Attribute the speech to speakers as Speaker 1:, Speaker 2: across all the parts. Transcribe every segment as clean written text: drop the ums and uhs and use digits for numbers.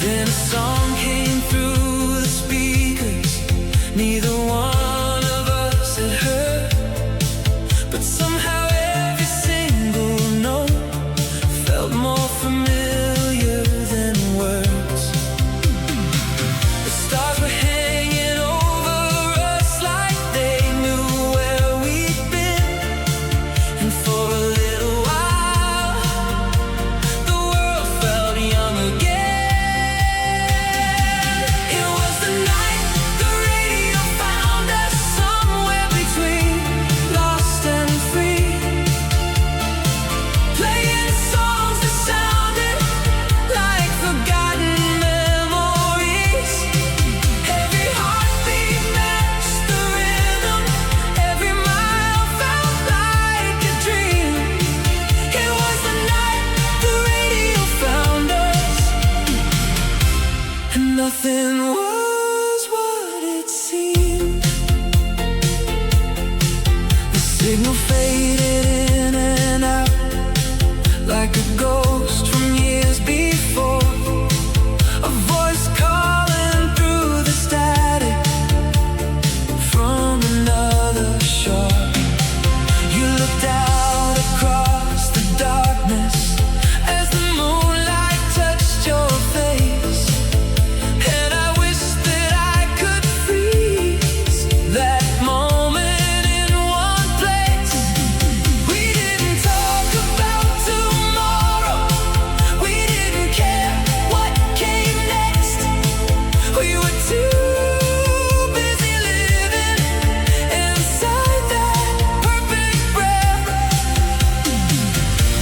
Speaker 1: Then a song came through the speakers. Neither one of us had heard, but somehow every single note felt more familiar than words. The stars were hanging over us like they knew where we'd been. And for a little while, the world felt young again. It was the night the radio found us, somewhere between lost and free, playing songs that sounded like forgotten memories. Every heartbeat matched the rhythm, every mile felt like a dream. It was the night the radio found us, and nothing was what it seemed. The signal faded in and out like a ghost from years before. A voice calling through the static from another shore. You looked out across the darkness as the moonlight touched your face, and I wish that I could freeze that moment in one place. We didn't talk about tomorrow, we didn't care what came next. We were too busy living inside that perfect breath.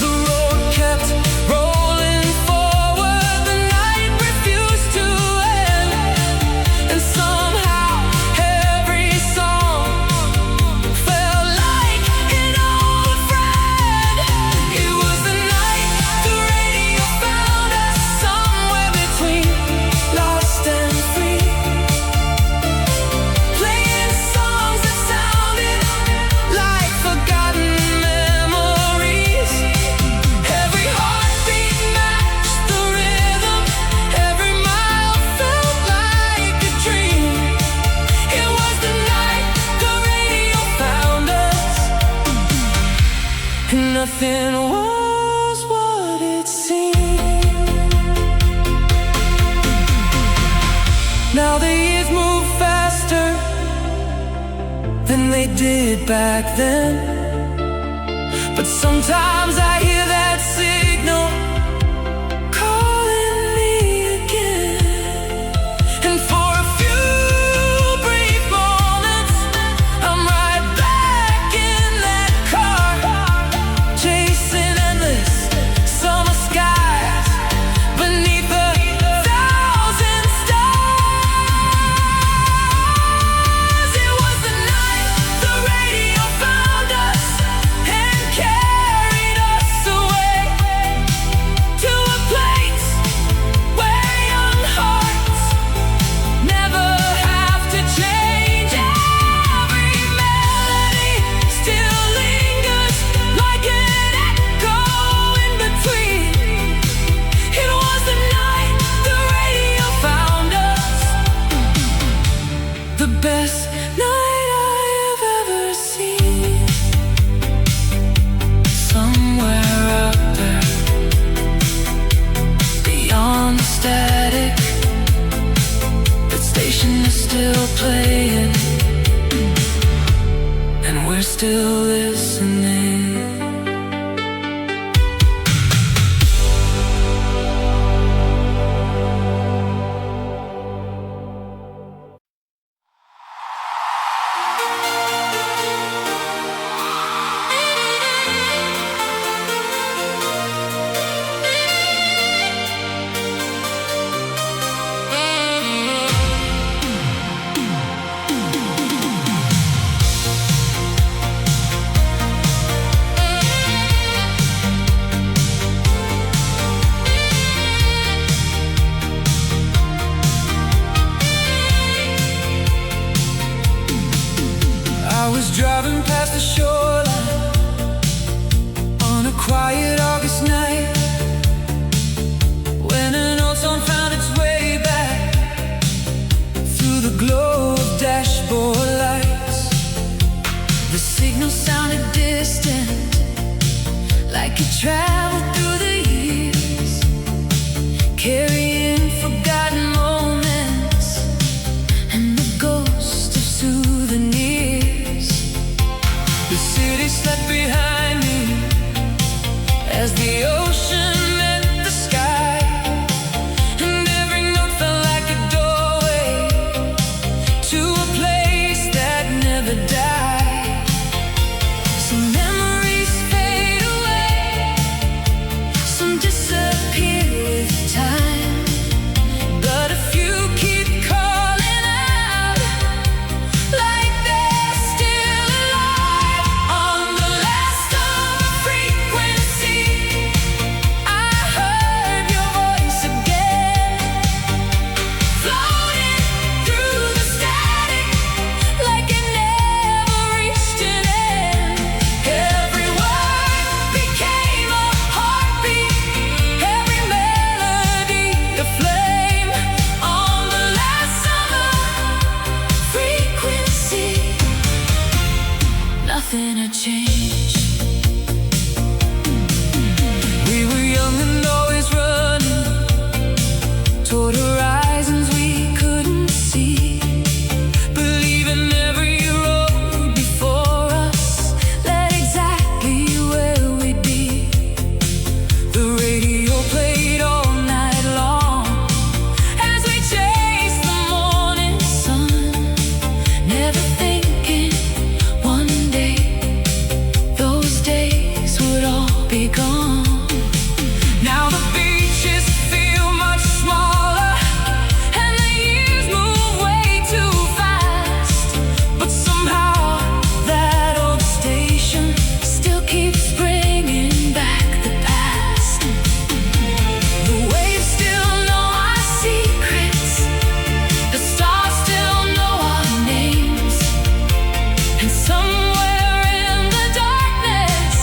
Speaker 1: The road kept rolling forward, the night refused to end, and somehow every song felt like an old friend. It was the night the radio found us, somewhere between lost and free, playing songs that sounded like forgotten memories. Every heartbeat matched the rhythm, every mile felt like a dream. It was the night the radio found us, and nothing was what it seemed. Now the years move faster than they did back then, but sometimes I hear that signal calling me again. And for a few brief moments, I'm right back in that car, chasing endless summer skies beneath a thousand stars. It was the night the radio found us and carried us away to a place where young hearts never have to change. Every melody still lingers like an echo in between. It was the night the radio found us, the best night I have ever seen. Somewhere out there, beyond the static, that station is still playing, and we're still listening. I was driving past the shoreline on a quiet August night when an old song found its way sounded distant, like it traveled through the years, carrying forgotten moments and the ghost of souvenirs. The city slept behind me as the ocean met the sky, and every note felt like a doorway to a place that never died. Some memories fade away, some disappear with time, but a few keep calling out like they're still alive. On the last of a frequency, I heard your voice again, floating through the static like it never reached an end. Every word became a heartbeat, every melody a flame. On the last summer frequency, nothing had changed. We were young and always running toward horizons we couldn't see, believing every road before us led exactly where we'd be. The radio played all night long as we chased the morning sun, never thinking one day those days would all be gone. Now the beaches feel much smaller and the years move way too fast, but somehow that old station still keeps bringing back the past. The waves still know our secrets, the stars still know our names, and somewhere in the darkness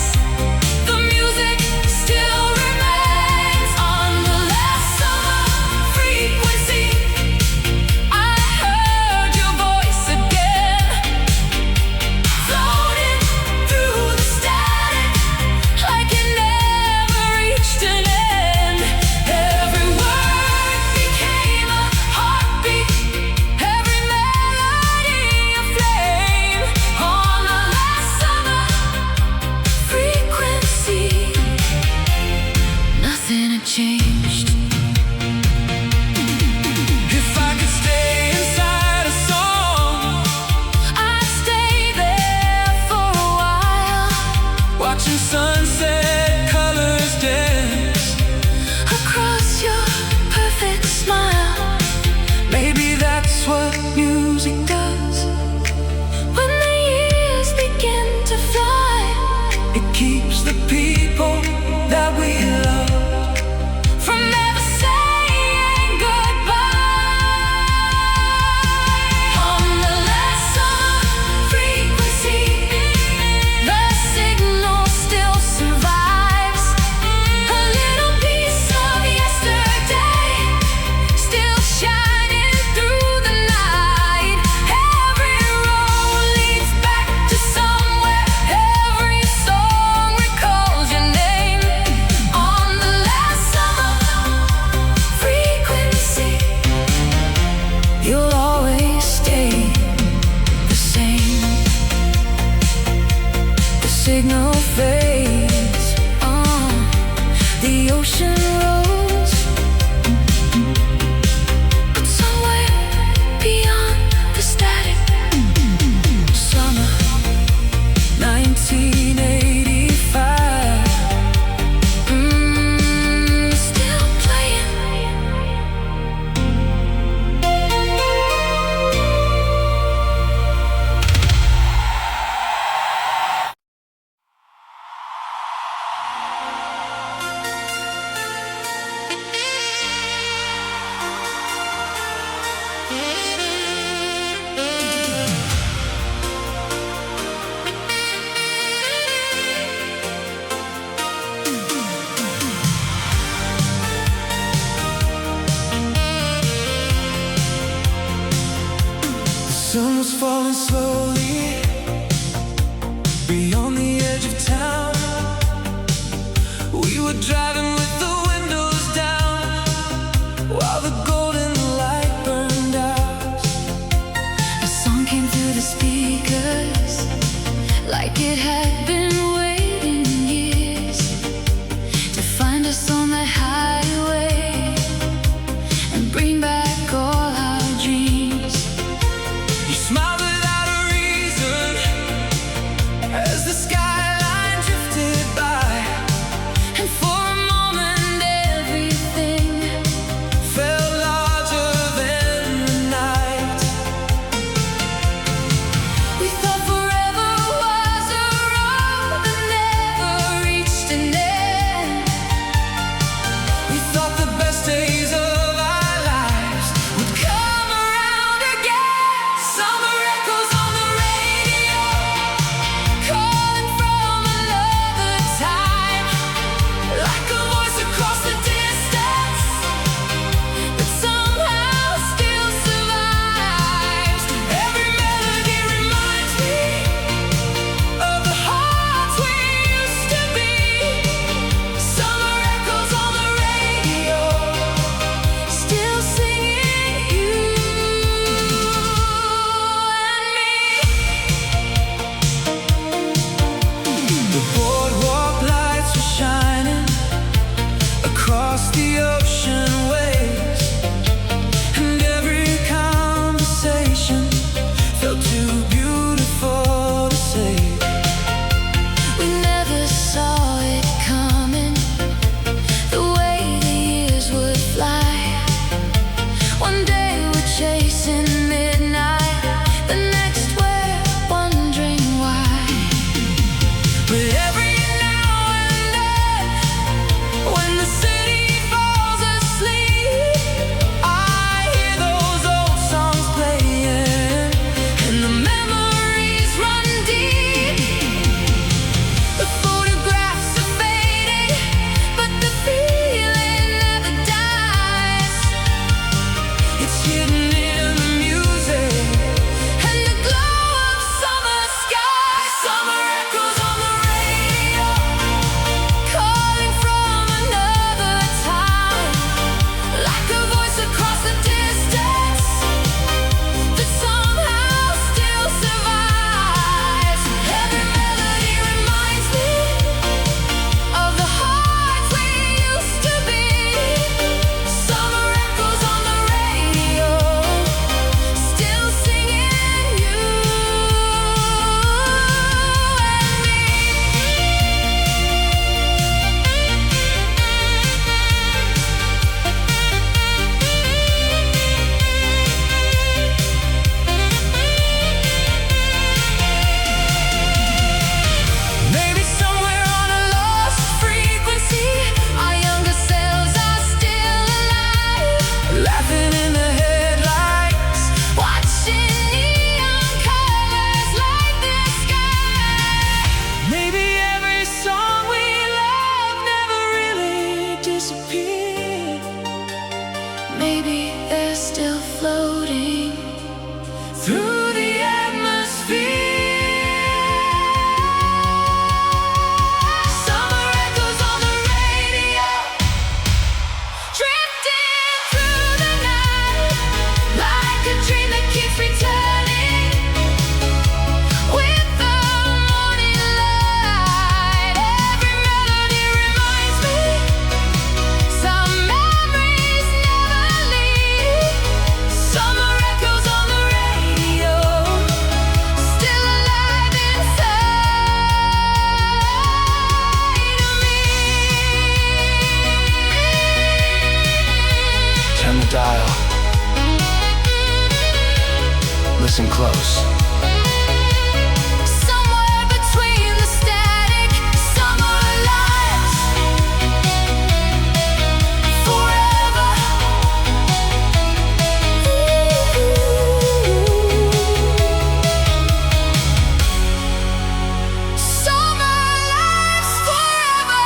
Speaker 1: the music still remains. On the last summer frequency, I heard your voice again, floating through the static like it never reached an end. Every word became a heartbeat, every melody a flame. On the last summer frequency, nothing had changed. If I could stay inside a song, I'd stay there for a while, watching sunset colors dance across your perfect smile. Maybe that's what music does. When the years begin to fly, it keeps the people that we love from never saying goodbye. On the last summer frequency, the signal still survives, a little piece of yesterday still shining through the night. Every road leads back to somewhere, every song recalls your name. On the last summer frequency, you'll always stay the same. The signal fades, the ocean rose, but somewhere beyond the static, summer 1985, still playing.
Speaker 2: sun was falling slowly beyond the
Speaker 1: were driving with the windows down while the golden light burned out. A song came through the speakers like it had been waiting years to find us on the highway and bring back all our dreams. You smiled without a reason as the skyline drifted by, and for a moment everything felt larger than the night. We thought forever was a road that never reached an end. We thought the best days of our lives would come around again. Summer echoes on the radio, calling from another time, like a voice across the distance that somehow still survives. Every melody reminds me of the hearts we used to be. Summer echoes on the radio, still singing you and me. The boardwalk lights were shining across the ocean waves, and every conversation felt too beautiful to say. We never saw it coming, the way the years would fly. One day we're chasing midnight, the next we're wondering why. But every now and then, when the city falls asleep, I hear those old songs playing, and the memories run deep. The photographs are fading, but the feeling never dies. It's hidden in the music and the glow of summer sky. Summer echoes on the radio, calling from another time, like a voice across the distance that somehow still survives. Every melody reminds me of the hearts we used to be. Summer echoes on the radio, still singing you and me. Maybe somewhere on a lost frequency, our younger selves are still alive, laughing in the headlights, watching neon colors light the sky. Maybe every song we love never really disappeared. Maybe they're still floating through the atmosphere. Summer echoes on the radio, drifting through the night, like a dream that keeps returning with the morning light. Every melody reminds me, some memories never leave. Summer echoes on the radio, still alive inside of me. Turn the dial. Listen close. Somewhere between the static, summer lights, forever. Summer lights forever.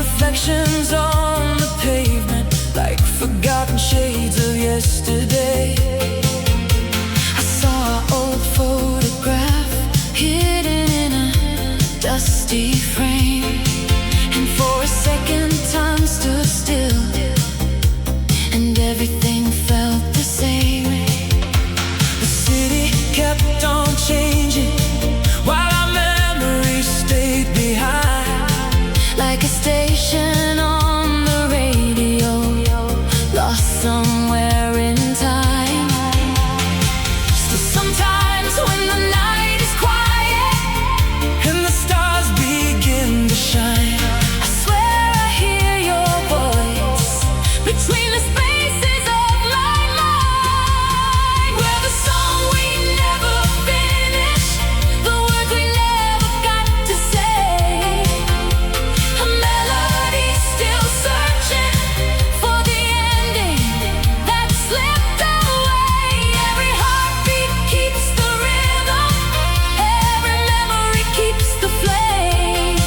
Speaker 1: reflections on the pavement, like forgotten shades of yesterday. I saw our old photograph hidden in a dusty frame, and for a second time stood still, and everything felt the same. The city kept on changing while our memories stayed behind, like a station on the radio, lost somewhere in time. Still sometimes when the night is quiet and the stars begin to shine, I swear I hear your voice between the spaces of my mind. We're the song we never finished, the words we never got to say, a melody still searching for the ending that slipped away. Every heartbeat keeps the rhythm, every memory keeps the flame.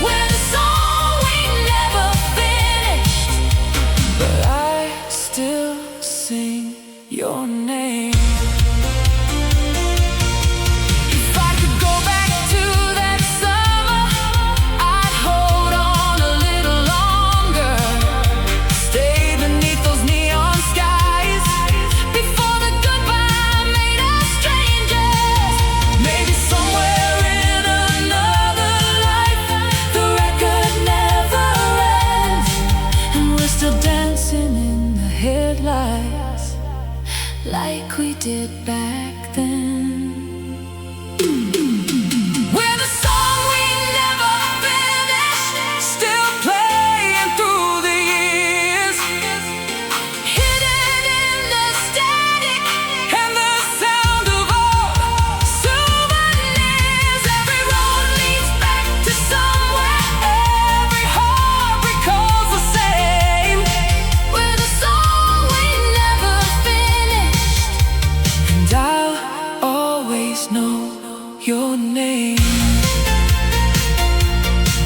Speaker 1: We're the song we never finished, but I still sing your name. If I could go back to that summer, I'd hold on a little longer, stay beneath those neon skies before the goodbye made us strangers. Maybe somewhere in another life, the record never ends, and we're still dancing in the headlights like we did back then. We're the song we never finished, still playing through the years, hidden in the static and the sound of old souvenirs. Every road leads back to somewhere, every heart recalls the same. We're the song we never finished, and I'll always know your name.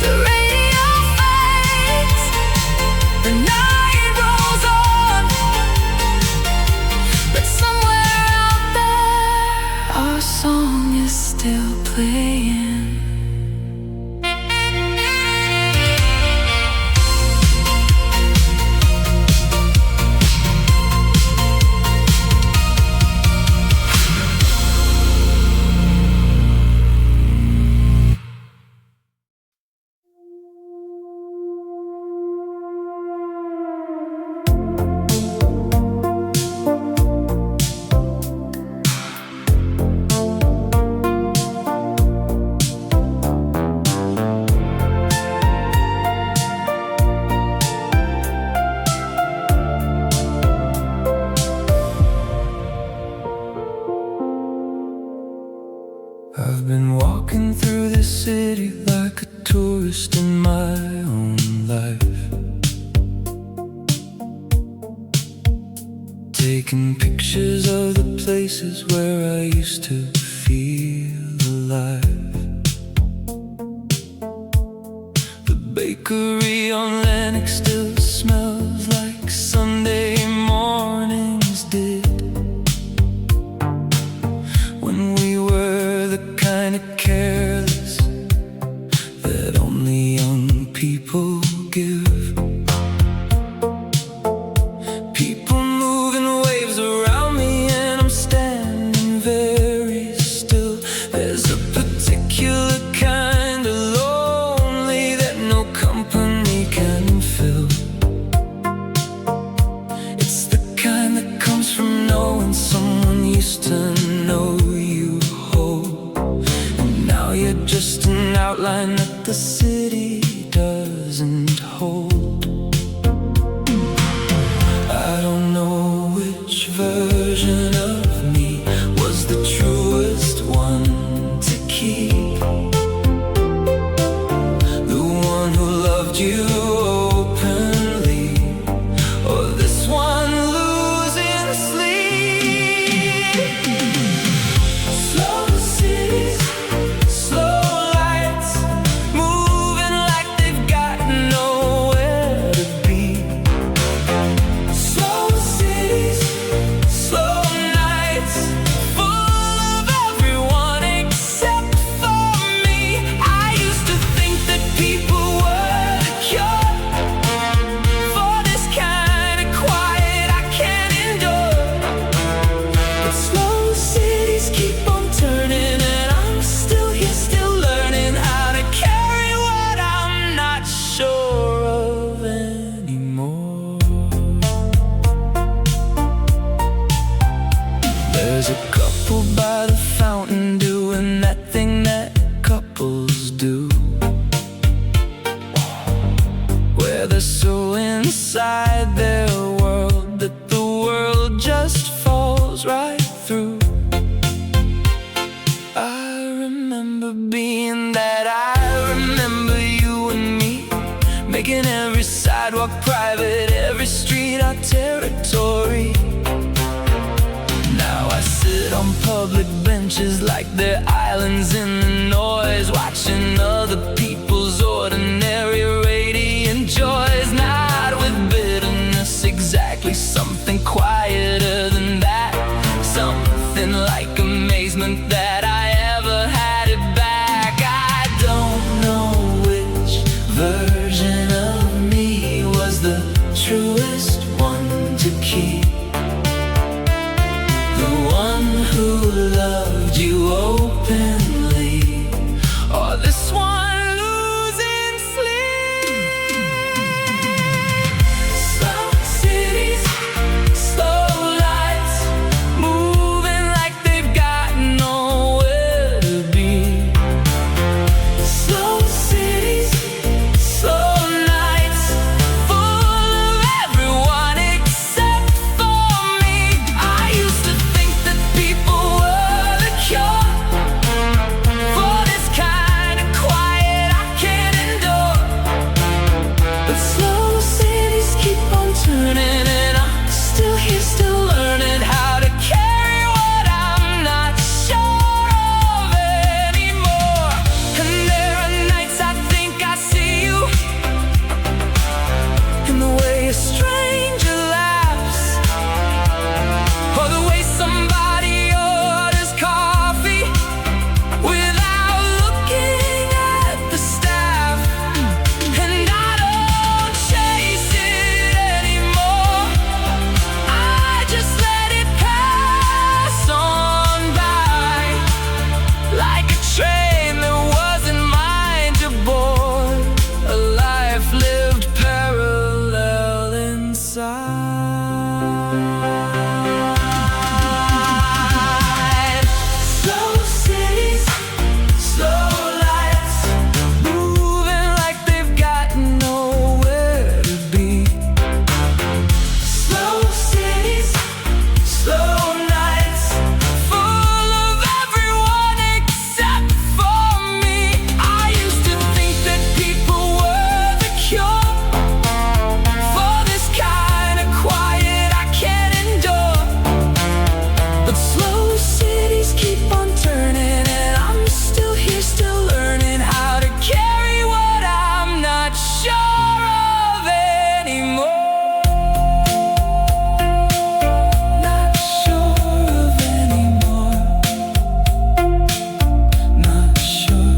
Speaker 1: The radio fades, the night rolls on, but somewhere out there, our song is still playing. I've been walking through the city like a tourist in my own life, taking pictures of the places where I used to feel alive. The bakery on Lenox still smells like Sunday mornings did, when we were the kind of careless that only young people give. People moving waves around me and I'm standing very still. There's a particular kind of lonely that no company can fill. It's the kind that comes from knowing someone used to know you whole, and now you're just an outline that the city doesn't hold. I don't know which version of me was the truest one to keep, the one who loved you openly, or this one losing sleep. Slow cities, slow lights, moving beaches like they're islands in the noise, watching other people's ordinary radiant joys. Not with bitterness exactly, something quieter than that, something like amazement that I ever had it back. I don't know which version of me was the truest one to keep, the one who loved you openly, or this one losing sleep. Slow cities, slow lights, moving like they've got nowhere to be. Slow cities, slow nights, full of everyone except for me. I used to think that people were the cure for this kind of quiet I can't endure. But slow cities keep on turning, and I'm still here, still learning how to carry what I'm not sure of anymore. And there are nights I think I see you in the way a stranger laughs, or the way somebody orders coffee without looking at the staff. And I don't chase it anymore, I just let it pass on by, like a train that wasn't mine to board, a life lived parallel inside. Slow cities, slow lights, moving like they've got nowhere to be. Slow cities, slow nights, full of everyone except for me. I used to think that people were the cure for this kind of quiet I can't endure. But slow cities keep on turning, and I'm still here, still learning how to carry what I'm not sure of anymore. Not sure of anymore. Not sure.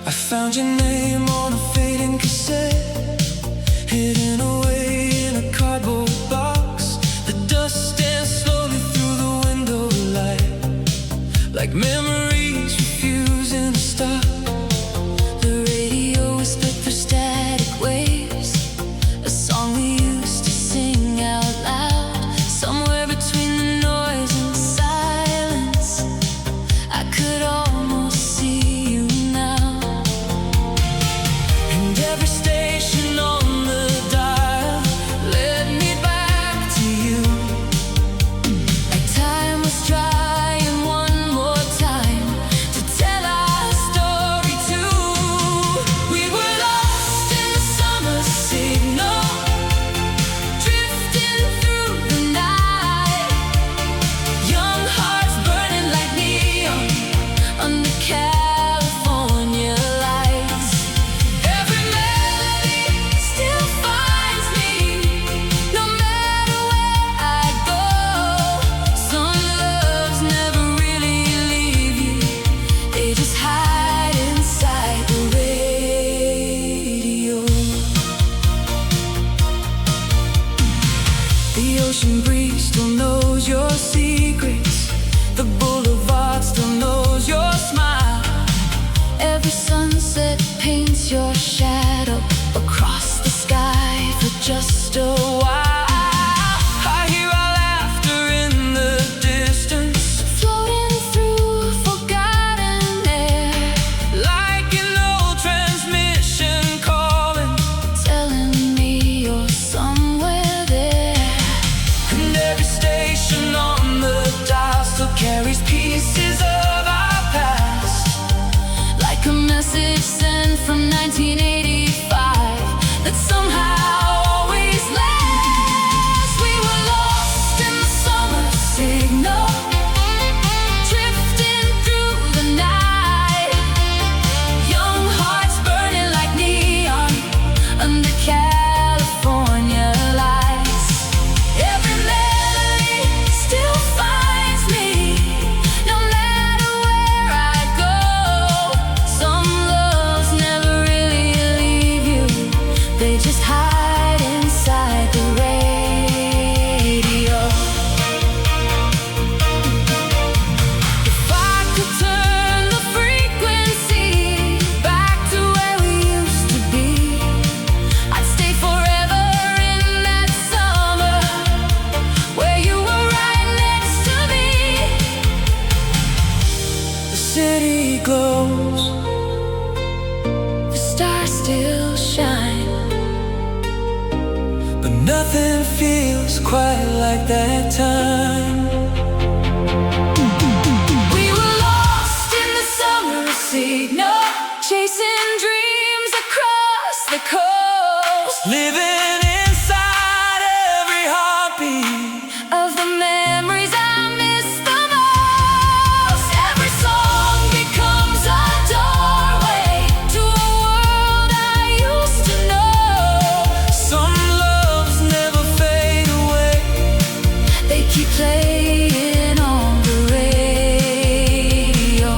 Speaker 1: I found your name on a fading cassette, hidden away in a cardboard box. The dust danced slowly through the window light, like memories refusing to stop. The radio whispered through static waves, a song we used to sing out loud. Somewhere between the noise and the silence, I could almost see you now. And every station on the dial led me back to you, like time was trying one more time to tell our story. glows, the stars still shine, but nothing feels quite like that time. We were lost in the summer signal, chasing dreams across the coast, living inside every heartbeat of the memories I miss the most. Every song becomes a doorway to a world I used to know. Some loves never fade away, they keep playing on the radio.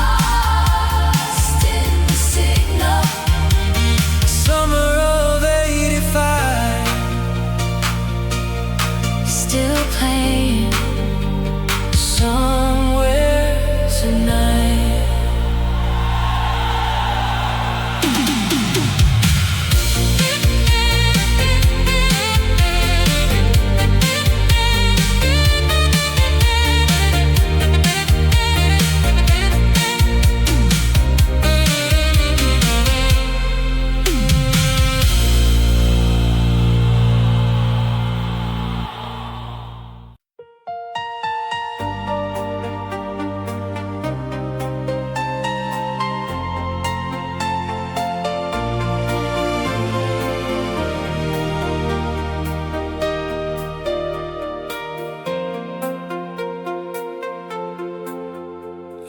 Speaker 1: Lost in the signal, summer of '85, still playing somewhere tonight.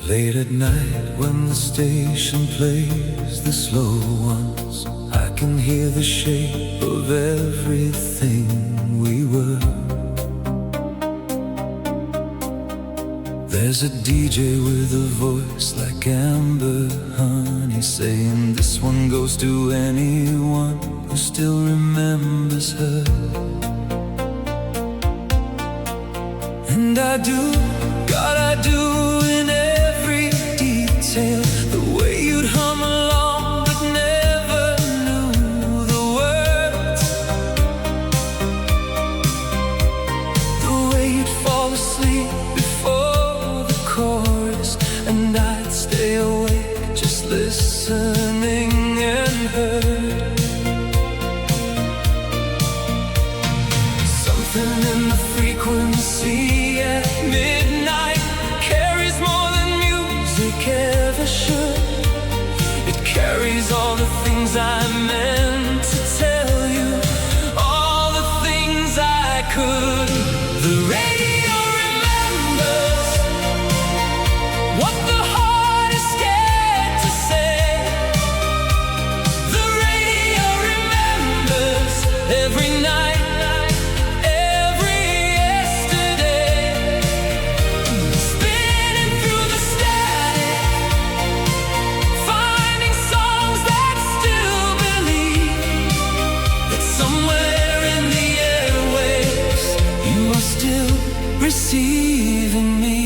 Speaker 1: Late at night when the station plays the slow ones, I can hear the shape of everything we were. There's a DJ with a voice like amber honey, saying this one goes to anyone who still remembers her. And I do, God, I do, in every detail, the way you'd hum along but never knew the words, the way you'd fall asleep before the chorus, and I'd stay awake just listening and heard. Something in the frequency at midnight carries more than music ever should. It carries all the things I meant to tell you, all the things I could. The radio remembers what the heart is scared to say. The radio remembers every night, every yesterday, spinning through the static, finding songs that still believe that somewhere in the airwaves you are still receiving me.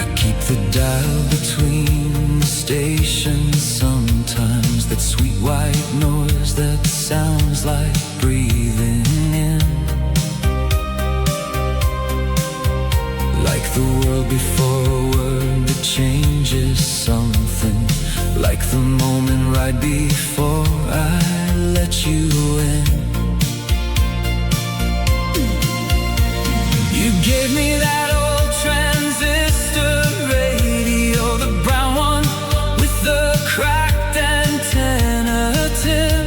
Speaker 1: I keep the dial between the stations sometimes, that sweet white noise that sounds like breathing in, like the world before a word that changes something, like the moment right before I let you in. You gave me that old transistor radio, the brown one with the cracked antenna tip.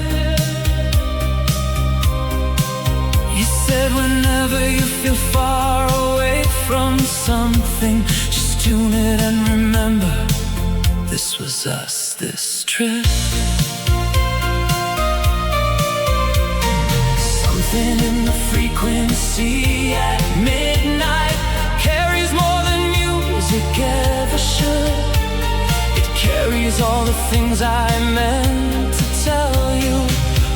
Speaker 1: You said whenever you feel far away from something, just tune it and remember, this was us, this trip. Something in the frequency at midnight carries more than music ever should. It carries all the things I meant to tell you,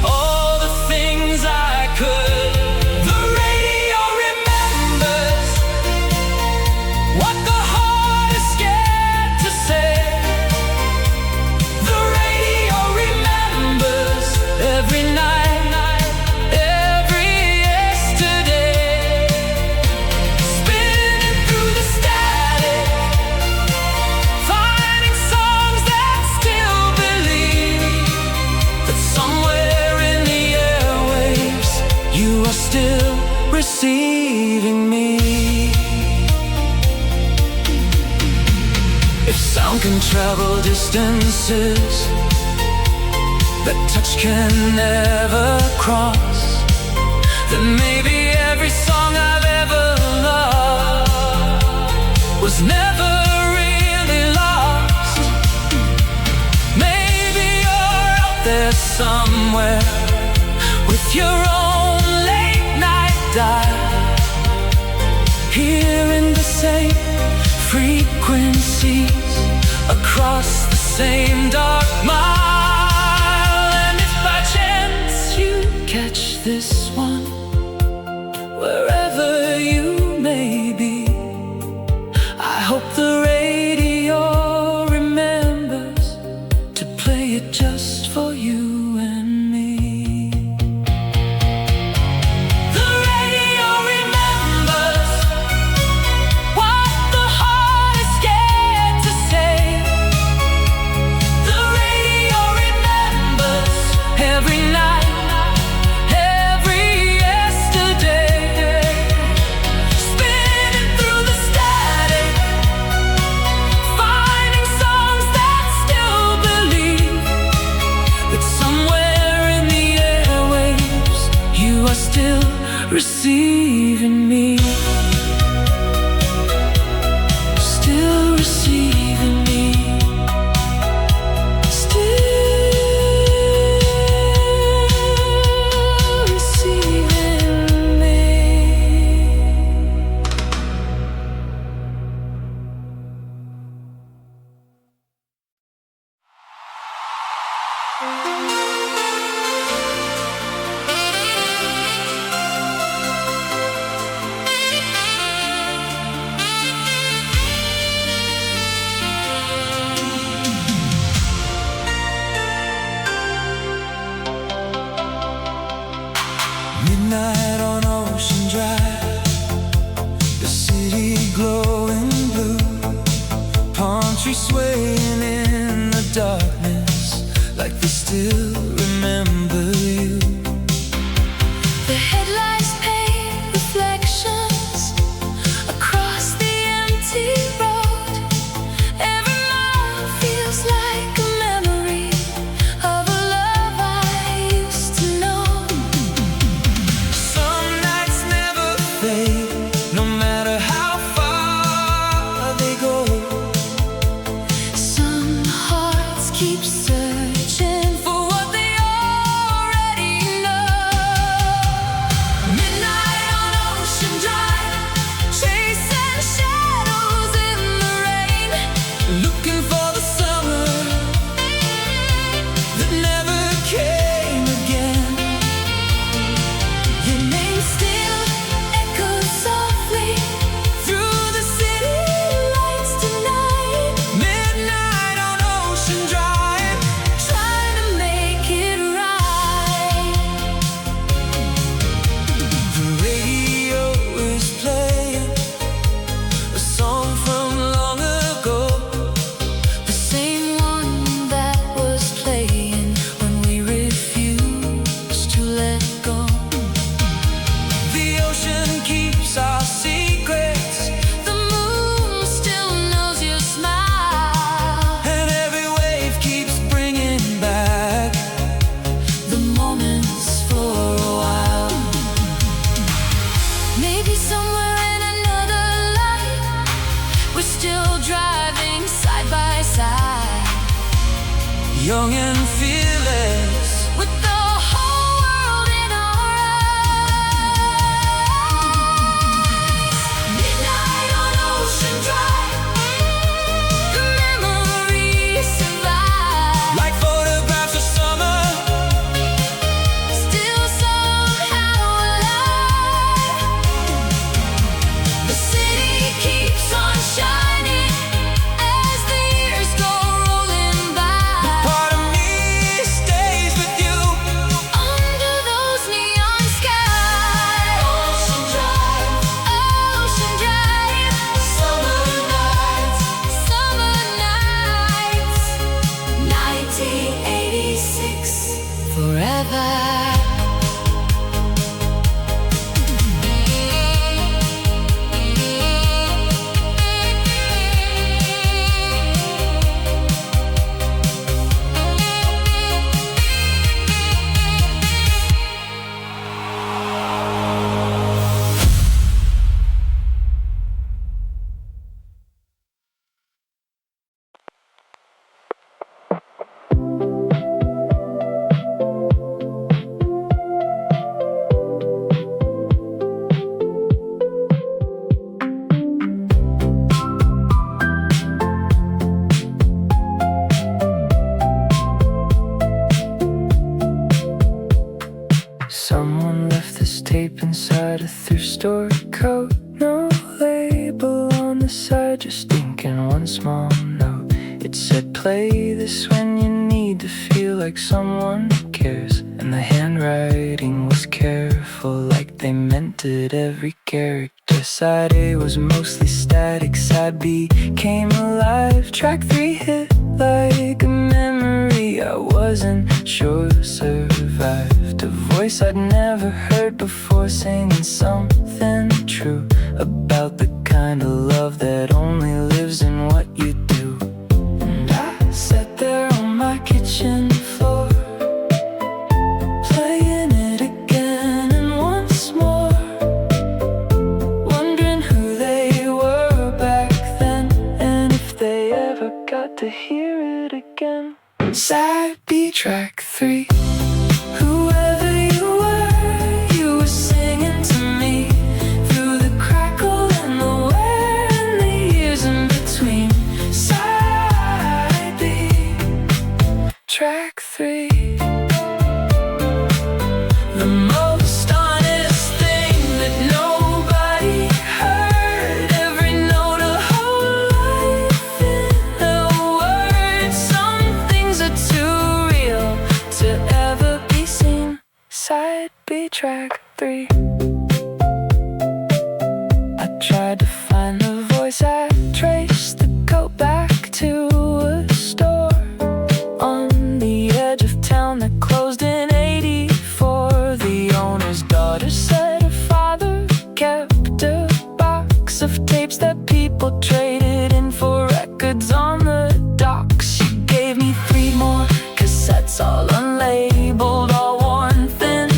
Speaker 1: all the things I could. The radio remembers what the heart is scared to say. The radio remembers every night, every yesterday. receiving me. If sound can travel distances that touch can never cross, then maybe every song I've ever loved was never really lost. Maybe you're out there somewhere with your own late night dial, hearing the same frequencies across the same dark mile. And if by chance you catch this one, wherever you may be, I hope the radio remembers to play it just for you and me. The radio remembers what the heart is scared to say. The radio remembers every night, every yesterday, spinning through the static, finding songs that still believe that somewhere in the airwaves you are still receiving me. Still receiving me. Still receiving me. Midnight on Ocean Drive, the city glowing blue, palm trees swaying in the darkness like they still remember you.
Speaker 2: The headlights paint reflections across the empty road. Every mile feels like a memory of a love I used to know.
Speaker 1: Some nights never fade, no matter how far they go.
Speaker 2: Some hearts keep searching for what they already know. Midnight on Ocean Drive, chasing shadows in the rain,
Speaker 1: Looking for the summer that never came again.
Speaker 2: your name still echoes softly through the city lights tonight,
Speaker 1: Midnight on Ocean Drive,
Speaker 2: trying to make it right.
Speaker 1: the radio is playing a song from long ago,
Speaker 2: The same one that was playing when we refused to let go.
Speaker 1: the ocean keeps our secrets,
Speaker 2: The moon still knows your smile.
Speaker 1: and every wave keeps bringing back
Speaker 2: The moments for a while. Maybe somewhere in another life, we're still driving side by side,
Speaker 1: young and fearless.
Speaker 2: with the whole world in our eyes. Midnight on Ocean Drive, the memories survive.
Speaker 1: Like photographs of summer,
Speaker 2: Still somehow alive. The city keeps on shining as the years go rolling by.
Speaker 1: part of me stays with you.
Speaker 2: Under those neon skies, Ocean Drive, Ocean Drive, summer nights, 1986, forever.
Speaker 1: tape inside a thrift store coat. No label on the side, just ink and one small note. It said, play this when you need to feel like someone cares. And the handwriting was careful, like they meant it, every character. Side A was mostly static, side B came alive. Track 3 hit like a memory I wasn't sure survived. A voice I'd never heard before, singing something true about the kind of love that only lives in what you do. And I sat there on my kitchen floor, playing it again and once more, wondering who they were back then, and if they ever got to hear it again. Side B, track 3. Whoever you were singing to me through the crackle and the where and the years in between. Side B, track 3. The most honest thing that nobody heard, every note a whole life in a word. Some things are too real to ever be seen. Side B, track 3. I tried to find the voice, I traced the coat back to a store on the edge of town that closed in '84. The owner's daughter said her father kept a box of tapes that people traded in for records on the docks. She gave me 3 more cassettes, all unlabeled, all worn thin.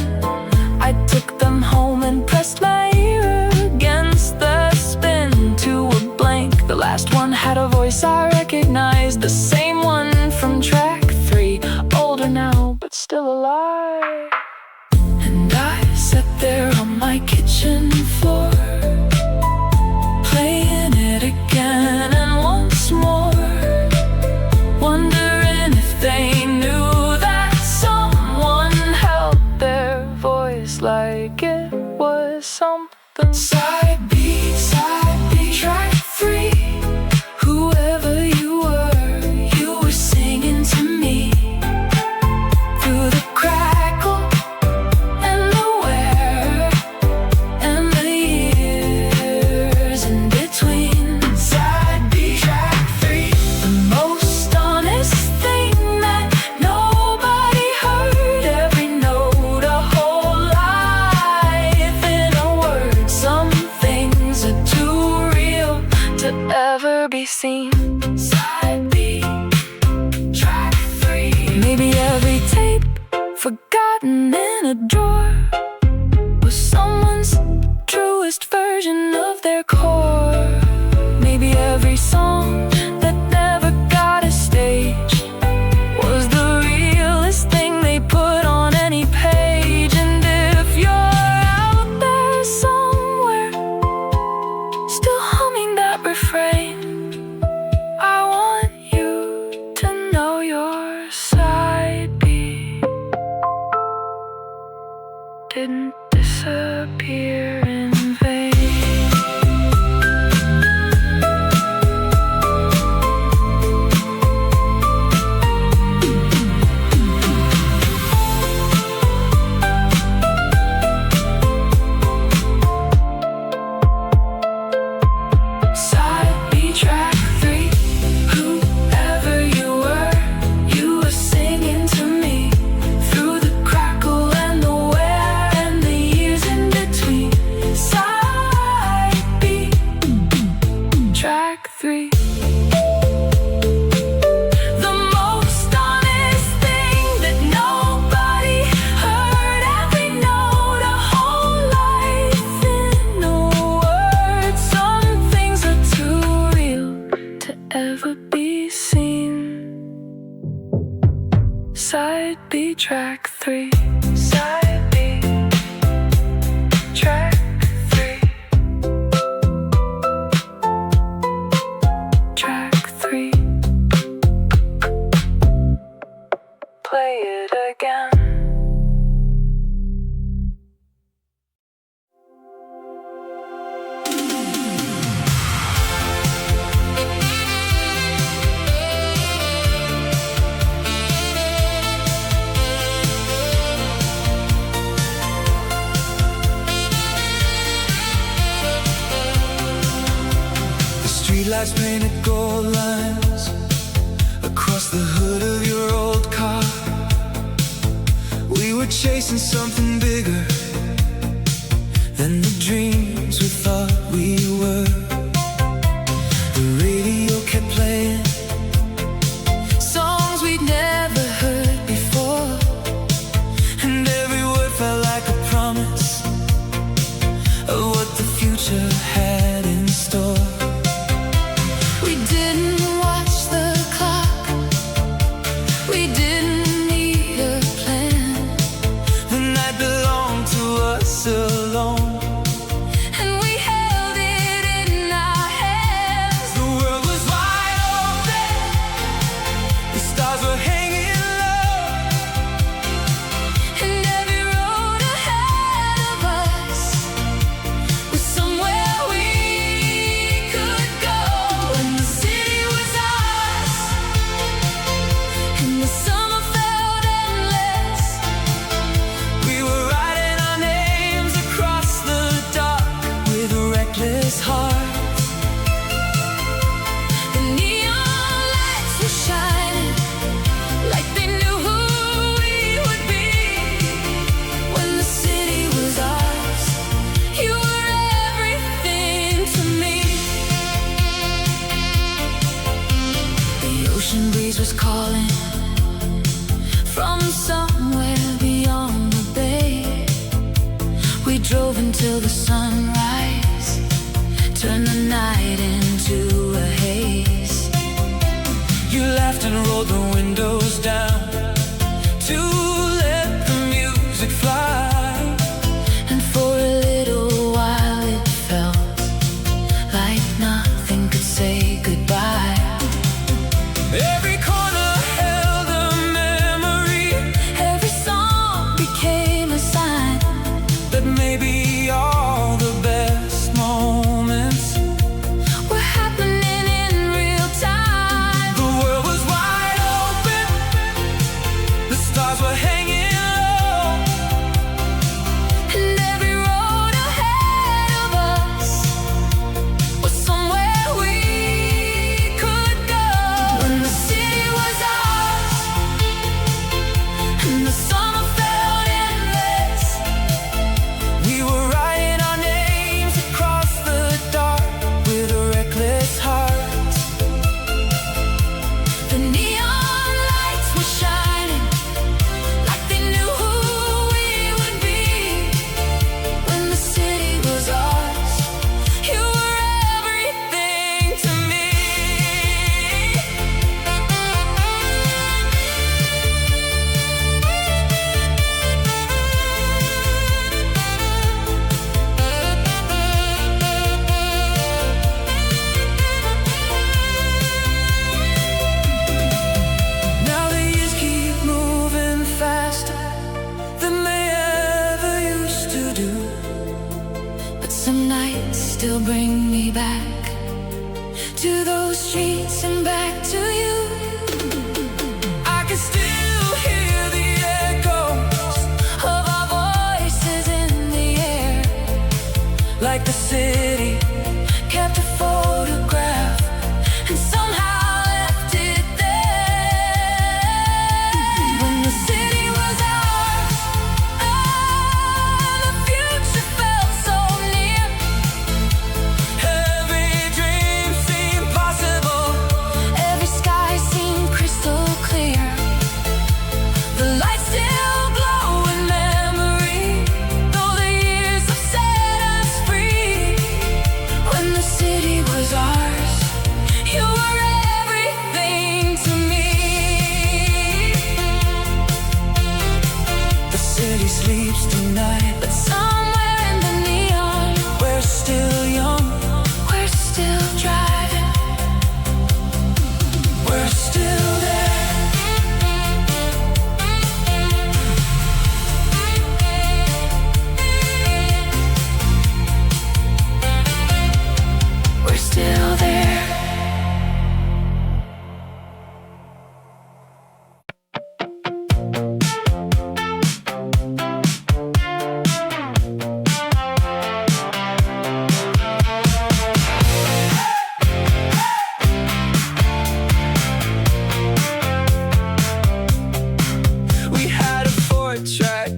Speaker 1: I took them home and pressed my ear against the spin to a blank. The last one had a voice I recognized, the same one from track 3. Older now, but still alive. And I sat there on my kitchen floor, playing it again and once more, wondering if they knew that someone held their voice like it was something. Side B, track 3. Whoever you were singing to me through the crackle and the where and the years in between. Side B, track 3. The most honest thing that nobody heard, every note a whole life in a word. Some things are too real to ever be seen. Side B, track 3. Maybe every tape forgotten in a drawer was someone's truest version of their core. Maybe every song that never got a stage was the realest thing they put on any page. And if you're out there somewhere still humming that refrain, I want you to know your side B didn't disappear in vain. Side B, track 3. Whoever you were singing to me through the crackle and the where and the years in between. Side B, track 3. The most honest thing that nobody heard, every note a whole life in a word. Some things are too real to ever be seen. Side B, track 3. Side B, track 3. Track 3. Play it again. lights painted gold lines across the hood of your old car. We were chasing something bigger than the dreams we thought we were. The radio kept playing songs we'd never heard before, and every word felt like a promise of what the future had in store. We didn't watch the clock, we didn't need a plan. The night belonged to us alone, and we held it in our hands. The world was wide open, the stars were hanging low, and every road ahead of us was somewhere we could go. When the city was ours, and the summer felt endless, we were writing our names across the dark with reckless hearts. The neon lights were shining like they knew who we would be. When the city was ours, you were everything to me. The ocean breeze was calling from somewhere beyond the bay. We drove until the sunrise turned the night into a haze. You laughed and rolled the windows down to let the music fly, and for a little while it felt like nothing could say goodbye. Every corner held a memory, every song became a sign that maybe all the best moments were happening in real time. The world was wide open, the stars were hanging low, and every road ahead of us was somewhere we could go. When the city was ours, and the summer felt endless, we were writing our names across the dark with reckless hearts. The neon lights were shining like they knew who we would be. When the city was ours, you were everything to me. Now the years keep moving faster than they ever used to do, but some nights still bring me back to those streets and back to you. I can still hear the echoes of our voices in the air, like the city kept a photograph and somehow left it there. When the city was ours, the future felt so near. Every dream seemed possible, every sky seemed crystal clear. The lights still glow in memory, though the years have set us free. When the city was ours, you were everything to me. The city sleeps tonight, but somewhere in the neon, we're still young, we're still driving, we're still there. We're still there. track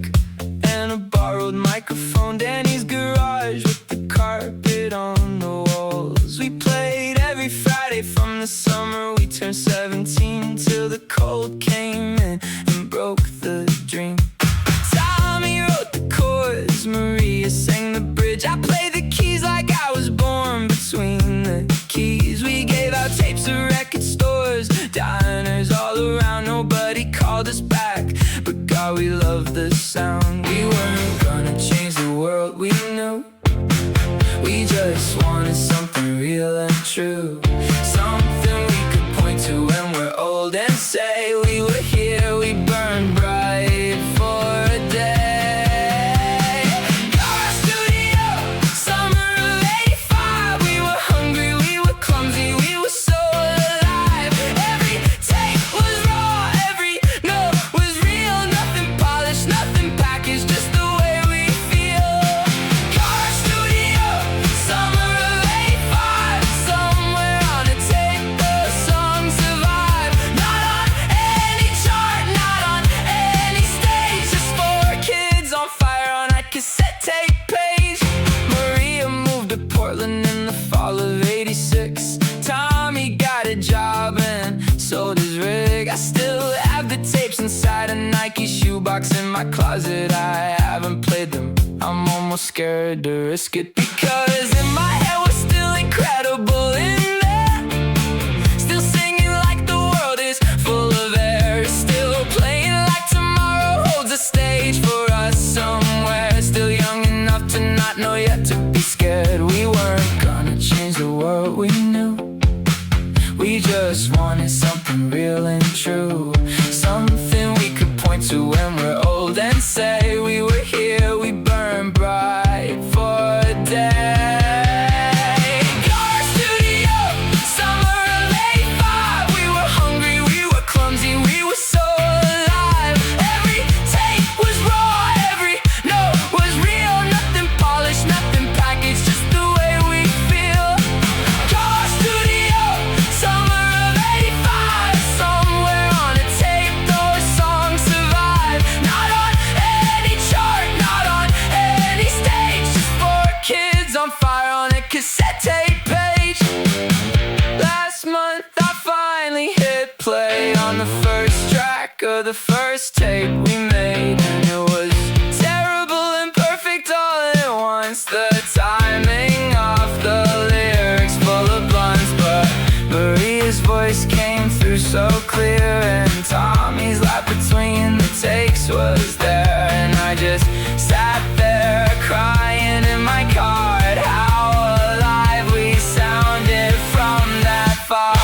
Speaker 1: and a borrowed microphone. Danny's garage with the carpet on the walls. We played every Friday from the summer we turned 17 till the cold came in and broke the dream. Tommy wrote the chords, Maria sang the bridge. I played the keys like I was born between the keys. We gave out tapes to record stores, diners all around. Nobody called us back, but God, we loved the sound. We weren't gonna change the world, we knew. We just wanted something real and true, something we could point to when we're old and say we were here, we burned bright for a day. Our studio, summer of '85. We were hungry, we were clumsy, we were so alive. Every take was raw, every note was real. Nothing polished, nothing packaged, just the way we feel. Car studio, summer of '85. Somewhere on a tape, those songs survive. Not on any chart, not on any stage, just four kids on fire on a cassette tape page. Maria moved to Portland in the fall of '86. Tommy got a job and sold his rig. I still have the tapes inside a Nike shoebox in my closet. I haven't played them, I'm almost scared to risk it, because in my head we're still incredible in there, still singing like the world is full of air, still playing like tomorrow holds a stage for us somewhere, still young enough to not know yet to be scared. We weren't gonna change the world, we knew. We just wanted something real and true, something we could point to when we're old and say we were here, we burned bright for a day. Car studio, summer of '85. We were hungry, we were clumsy, we were so alive. Every tape was raw, every note was real. Nothing polished, nothing packaged, just the way we feel. Car studio, summer of '85. Somewhere on a tape, those songs survive. Not on any chart, not on any stage, just four kids on fire on a cassette tape page. Last month I finally hit play on the first track of the first tape we made, and it was terrible and perfect all at once. The timing off, the lyrics full of blunts, but Maria's voice came through so clear, and Tommy's laugh between the takes was there, and I just sat there crying in my car at how alive we sounded from that far.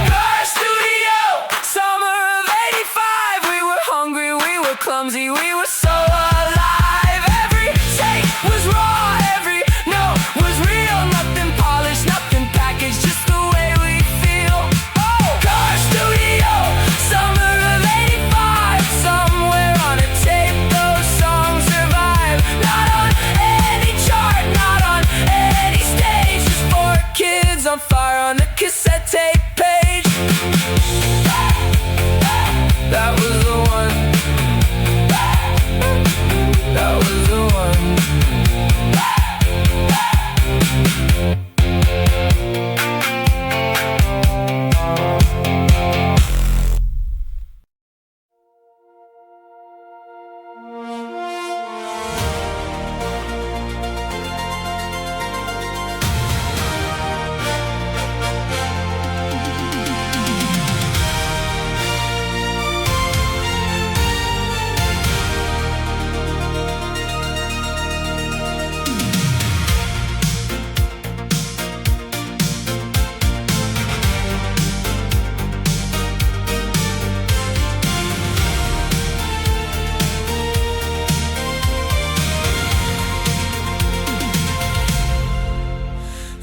Speaker 1: Car studio, summer of '85. We were hungry, we were clumsy, we were so alive. Every take was raw, every note was real. Nothing polished, nothing packaged, just the way we feel. Oh, car studio, summer of '85. Somewhere on a tape, those songs survive. Not on any chart, not on any stage, just four kids on fire on the cassette tape page. That was the one. That was the one.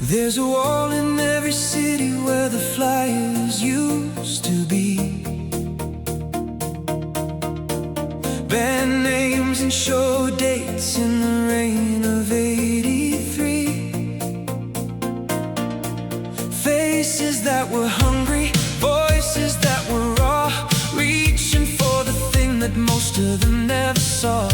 Speaker 1: There's a wall in every city where the flyers used to be. Band name names and show dates in the rain of '83. Faces that were hungry, voices that were raw, reaching for the thing that most of them never saw.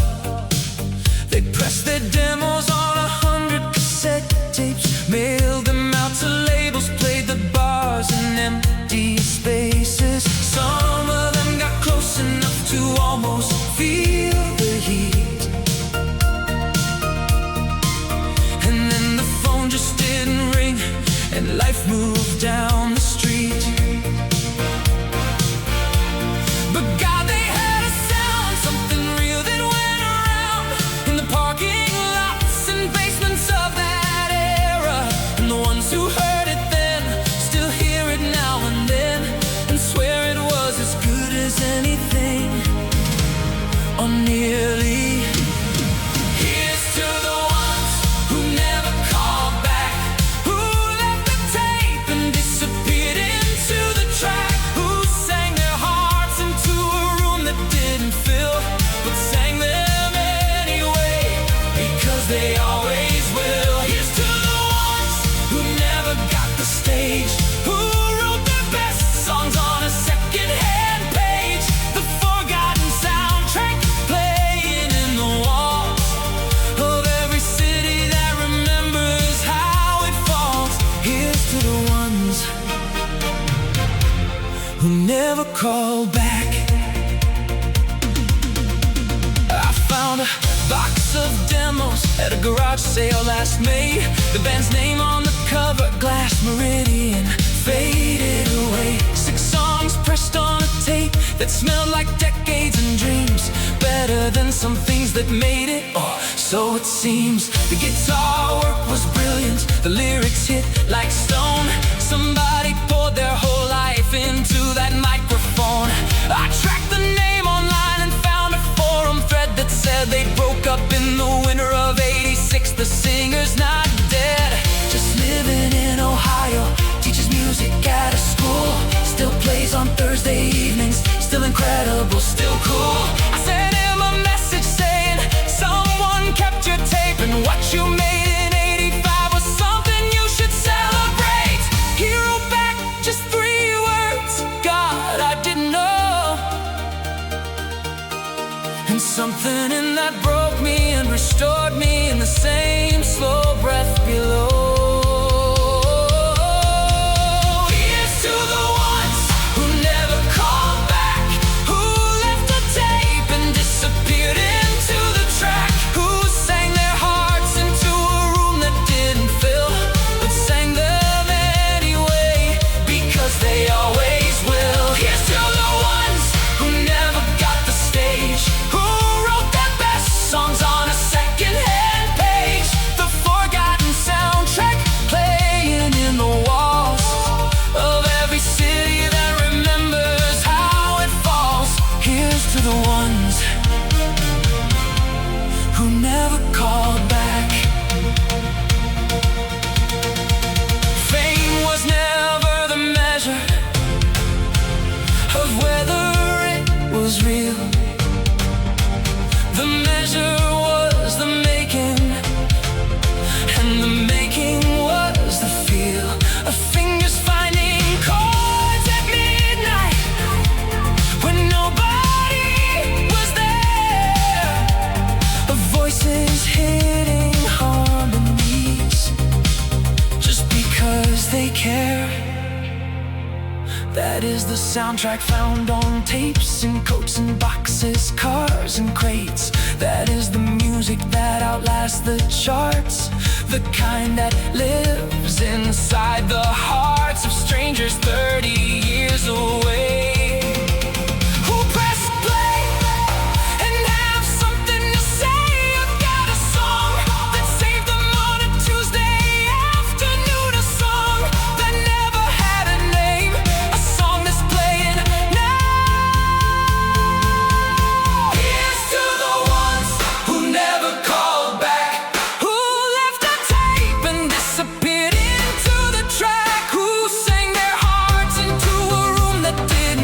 Speaker 1: They pressed their demos on 100 cassette tapes, mailed them out to labels, played the bars in empty spaces. Some of them got close enough to almost feel the heat, and then the phone just didn't ring, and life moved down the street. But God, they had a sound, something real that went around in the parking lots and basements of that era. And the ones who heard it then still hear it now and then, and swear it was as good as anything, or nearly. Here's to the ones who never called back, who left the tape and disappeared into the track, who sang their hearts into a room that didn't fill, but sang them anyway, because they always will. Here's to the ones who never got the stage, who wrote their best songs on a second-hand page, the forgotten soundtrack playing in the walls of every city that remembers how it falls. Here's to the ones who never call back. I found a box of demos at a garage sale last May. The band's name on the cover, Glass Meridian, faded away. 6 songs pressed on a tape that smelled like decades and dreams, better than some things that made it, or so it seems. The guitar work was brilliant, the lyrics hit like stone. Somebody poured their whole life into that microphone. I tracked the name online and found a forum thread that said they broke up in the winter of '86. The singer's not dead, just living in Ohio, teaches music at a school, still plays on Thursday evenings, still incredible, still cool. I sent him a message saying someone kept your tape, and what you made in '85 was something you should celebrate. He wrote back just 3 words: God, I didn't know. And something in that broke me and restored me in the same slow breath below. Here's to the ones who never called back, who left the tape and disappeared into the track, who sang their hearts into a room that didn't fill, but sang them anyway, because they always will. Here's to the ones who never got the stage, who wrote their best songs on a second-hand page, the forgotten soundtrack playing in the walls of every city that remembers how it falls. Here's to the ones who never called back. Fame was never the measure of whether it was real. The measure was the making, and the making was the feel of fingers finding chords at midnight when nobody was there, of voices hitting harmonies just because they care. That is the soundtrack found on tapes and coats and boxes, cars and crates. That is the music that outlasts the charts, the kind that lives inside the hearts of strangers 30 years away, who press play and have something to say about a song that saved them on a Tuesday afternoon, a song that never had a name, a song that's playing now. Here's to the ones who never called back, who left a tape and disappeared into the track, who sang their hearts into a room that did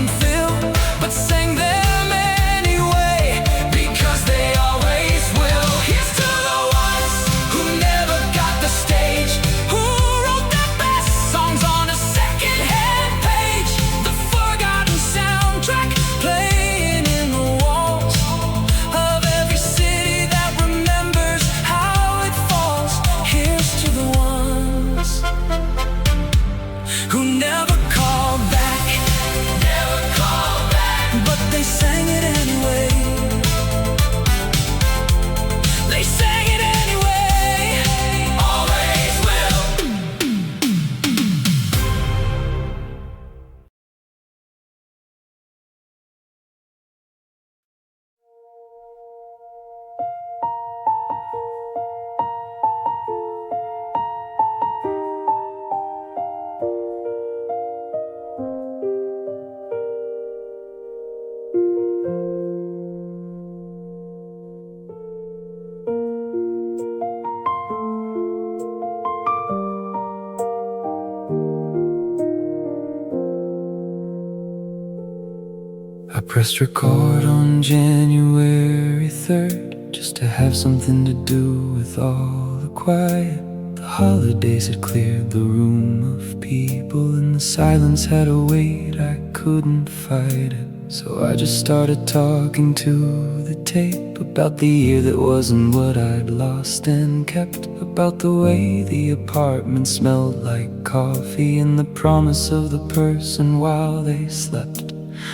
Speaker 1: Pressed record on January 3rd, just to have something to do with all the quiet. The holidays had cleared the room of people, and the silence had a weight, I couldn't fight it. So I just started talking to the tape about the year that wasn't what I'd lost and kept, about the way the apartment smelled like coffee and the promise of the person while they slept.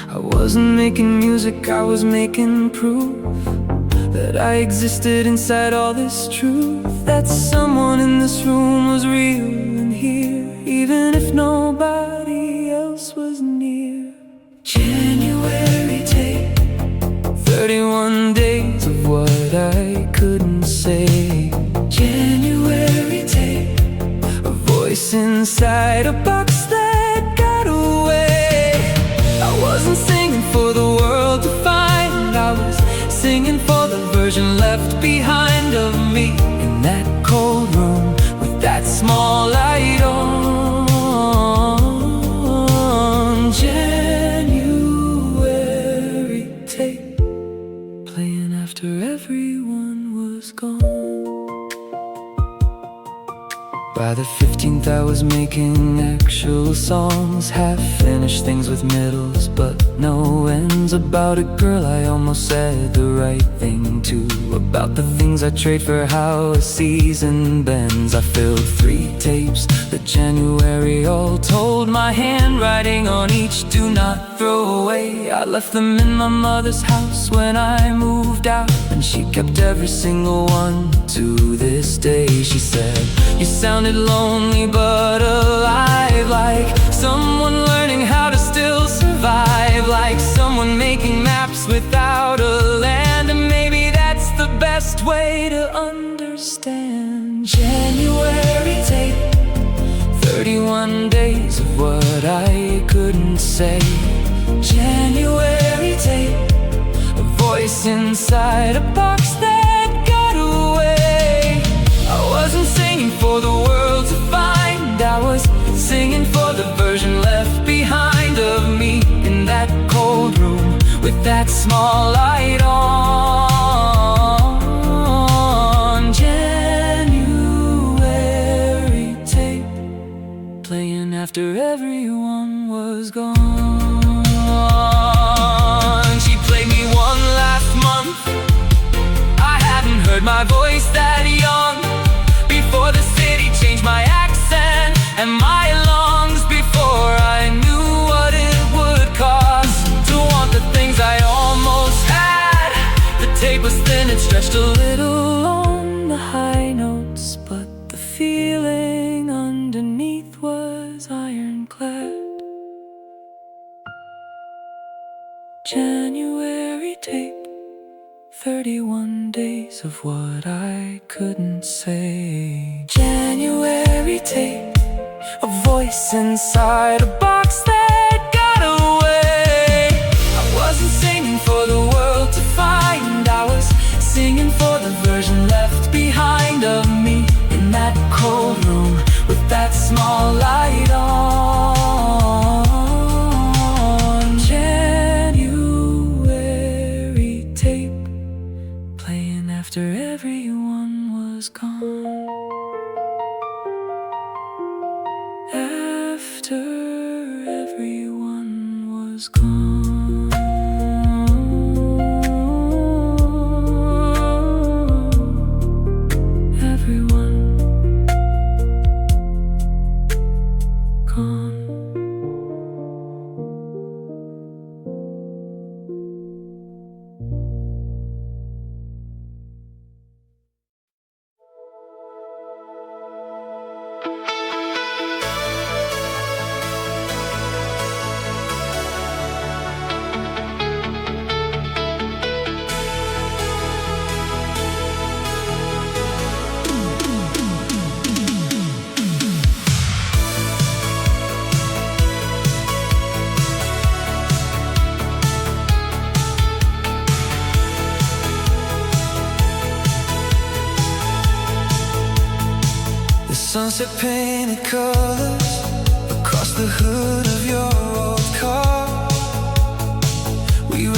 Speaker 1: I wasn't making music, I was making proof that I existed inside all this truth, that someone in this room was real and here, even if nobody else was near. January tape, 31 days of what I couldn't say. January tape, a voice inside a box that got away. I wasn't singing for the world to find, I was singing for the version left behind of me in that cold room with that small light on. January tape, playing after everyone was gone. By the 15th I was making actual songs, half-finished things with middles but no ends, about a girl I almost said the right thing to, about the things I trade for how a season bends. I filled 3 tapes that January all told, my handwriting on each, do not throw away. I left them in my mother's house when I moved out, and she kept every single one to this day. She said, you sounded lonely but alive, like someone learning how to still survive, like someone making maps without a land, and maybe that's the best way to understand. January tape, 31 days of what I couldn't say. January tape, a voice inside a box that got away. I wasn't singing for the world to find, I was singing for the version left behind of me in that cold room with that small light on. January tape, playing after everyone was gone. She played me one last month, I hadn't heard my voice that young, before the city changed my accent and my lungs, before I knew what it would cost to want the things I almost had. The tape was thin, it stretched a little on the high notes, but the feeling underneath was ironclad. January tape, 31 days of what I couldn't say. January tape, a voice inside a box that got away. I wasn't singing for the world to find, I was singing for the version left behind of me in that cold room with that small light on. January tape, playing after everyone was gone. After everyone was gone. Everyone gone. Sunset painted colors across the hood of your old car. We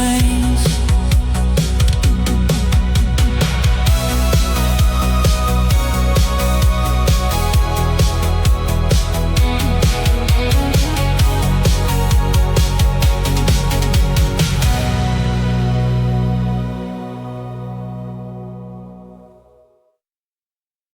Speaker 1: made.